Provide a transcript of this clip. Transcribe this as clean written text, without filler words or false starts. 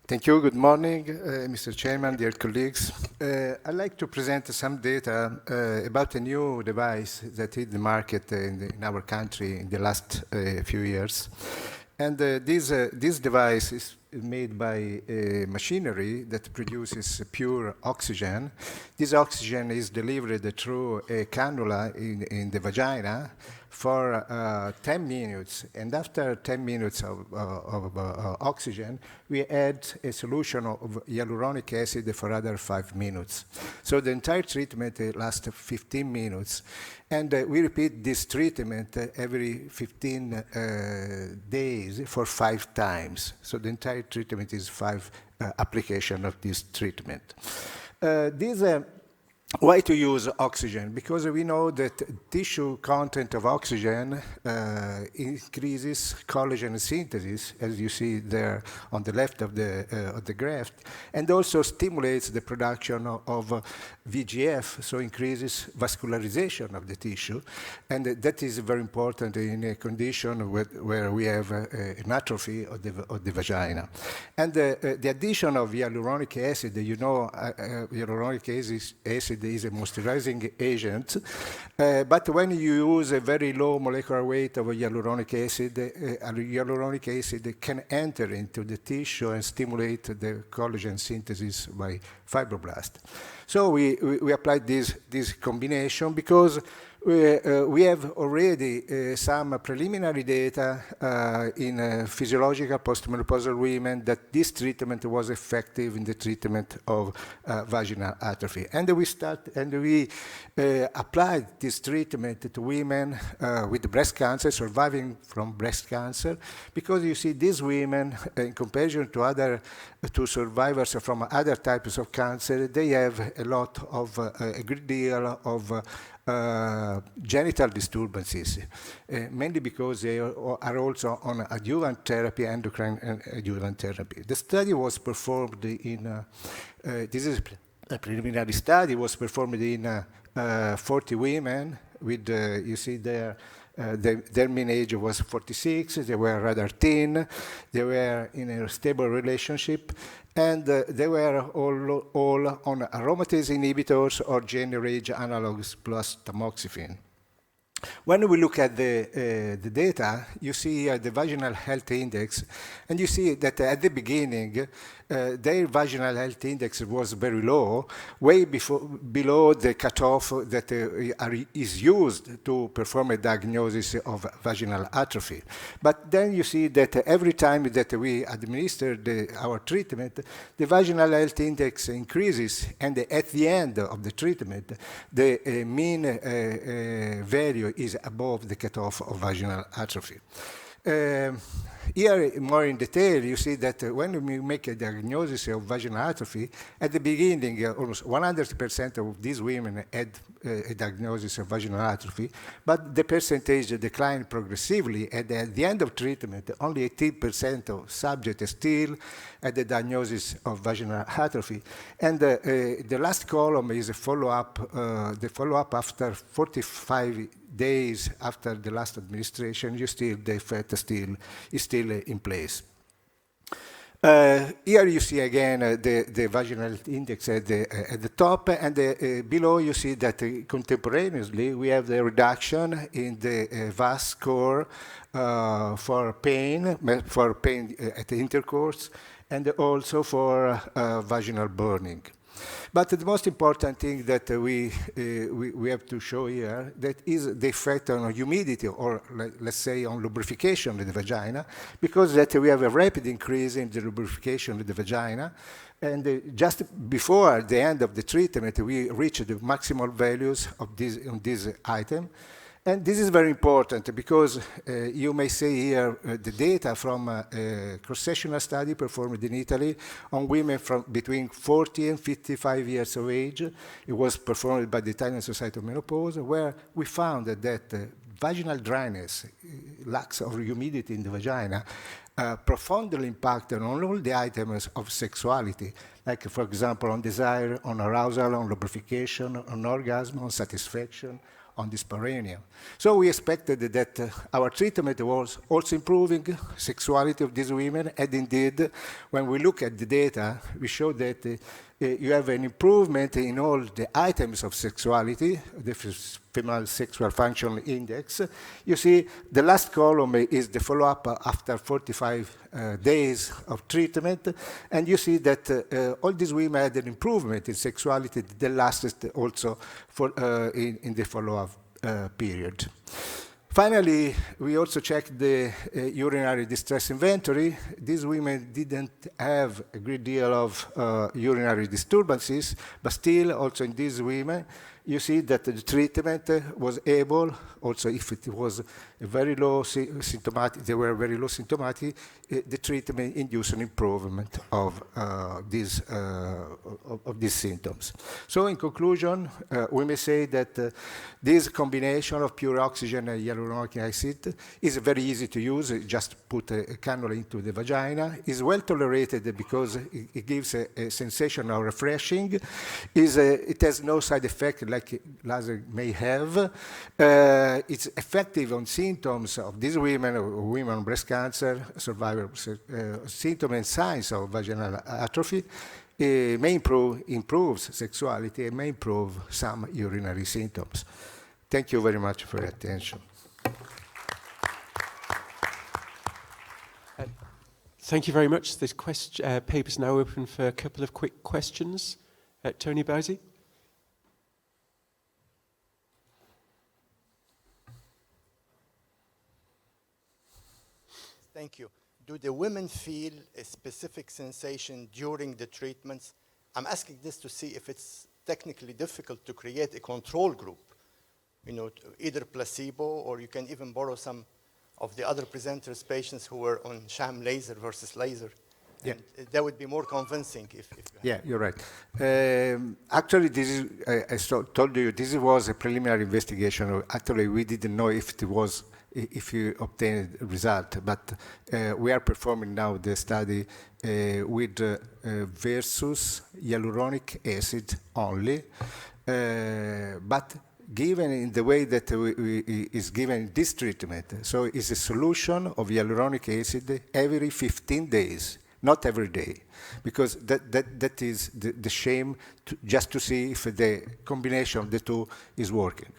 Thank you. Good morning, Mr. Chairman, dear colleagues. I'd like to present some data about a new device that hit the market in our country in the last few years. And this device is made by machinery that produces pure oxygen. This oxygen is delivered through a cannula in the vagina for 10 minutes. And after 10 minutes of oxygen, we add a solution of hyaluronic acid for another 5 minutes. So the entire treatment lasts 15 minutes. And we repeat this treatment every 15 days for 5 times. So the entire treatment is 5 applications of this treatment. Why to use oxygen? Because we know that tissue content of oxygen increases collagen synthesis, as you see there on the left of the graph, and also stimulates the production of VGF, so increases vascularization of the tissue. And that is very important in a condition where we have an atrophy of the vagina. And the addition of hyaluronic acid, you know, hyaluronic acid is a moisturizing agent, but when you use a very low molecular weight of hyaluronic acid can enter into the tissue and stimulate the collagen synthesis by fibroblasts. So we applied this combination because we have already some preliminary data in physiological postmenopausal women that this treatment was effective in the treatment of vaginal atrophy. And we applied this treatment to women with breast cancer, surviving from breast cancer, because you see these women, in comparison to survivors from other types of cancer, they have a great deal of genital disturbances, mainly because they are also on adjuvant therapy, endocrine adjuvant therapy. The study was performed in, this is a preliminary study, was performed in 40 women with, you see there, their mean age was 46, they were rather thin, they were in a stable relationship, and they were all on aromatase inhibitors or GnRH analogs plus tamoxifen. When we look at the data, you see the vaginal health index, and you see that at the beginning, their vaginal health index was very low, way below the cutoff that is used to perform a diagnosis of vaginal atrophy. But then you see that every time that we administer our treatment, the vaginal health index increases, and at the end of the treatment, the mean value is above the cutoff of vaginal atrophy. Here, more in detail, you see that when we make a diagnosis of vaginal atrophy, at the beginning, almost 100% of these women had a diagnosis of vaginal atrophy, but the percentage declined progressively, and at the end of treatment, only 18% of subjects still had the diagnosis of vaginal atrophy. And the last column is a follow-up, the follow-up after 45 days after the last administration, the effect is still in place. Here you see again the vaginal index at the top, and below you see that contemporaneously we have the reduction in the VAS score for pain at the intercourse, and also for vaginal burning. But the most important thing that we have to show here that is the effect on humidity, or let's say on lubrification of the vagina, because that we have a rapid increase in the lubrification of the vagina, and just before the end of the treatment, we reach the maximal values of this item. And this is very important because you may see here the data from a cross-sectional study performed in Italy on women from between 40 and 55 years of age. It was performed by the Italian Society of Menopause, where we found that vaginal dryness, lack of humidity in the vagina, profoundly impacted on all the items of sexuality, like, for example, on desire, on arousal, on lubrification, on orgasm, on satisfaction, on this perineum. So we expected that our treatment was also improving sexuality of these women, and indeed, when we look at the data, we show that you have an improvement in all the items of sexuality, the female sexual function index. You see, the last column is the follow-up after 45 days of treatment, and you see that all these women had an improvement in sexuality that lasted also for, in the follow-up period. Finally, we also checked the urinary distress inventory. These women didn't have a great deal of urinary disturbances, but still, also in these women, you see that the treatment was able, also if it was a very low symptomatic, they were very low symptomatic, the treatment induced an improvement of these symptoms. So in conclusion, we may say that this combination of pure oxygen and hyaluronic acid is very easy to use. Just put a cannula into the vagina. Is well tolerated because it gives a sensation of refreshing. It has no side effect like laser may have. It's effective on symptoms of these women, women with breast cancer, survivors, symptoms and signs of vaginal atrophy. May improves sexuality and may improve some urinary symptoms. Thank you very much for your attention. Thank you very much. This paper is now open for a couple of quick questions. Tony Bowsy. Thank you. Do the women feel a specific sensation during the treatments? I'm asking this to see if it's technically difficult to create a control group, you know, either placebo, or you can even borrow some of the other presenters' patients who were on sham laser versus laser. Yeah. And that would be more convincing if you Yeah, you're right. Actually, this is, I told you, this was a preliminary investigation. Actually, we didn't know if it was, if you obtained a result, but we are performing now the study with versus hyaluronic acid only, but given in the way that is given this treatment. So it's a solution of hyaluronic acid every 15 days, not every day, because that is the shame, just to see if the combination of the two is working.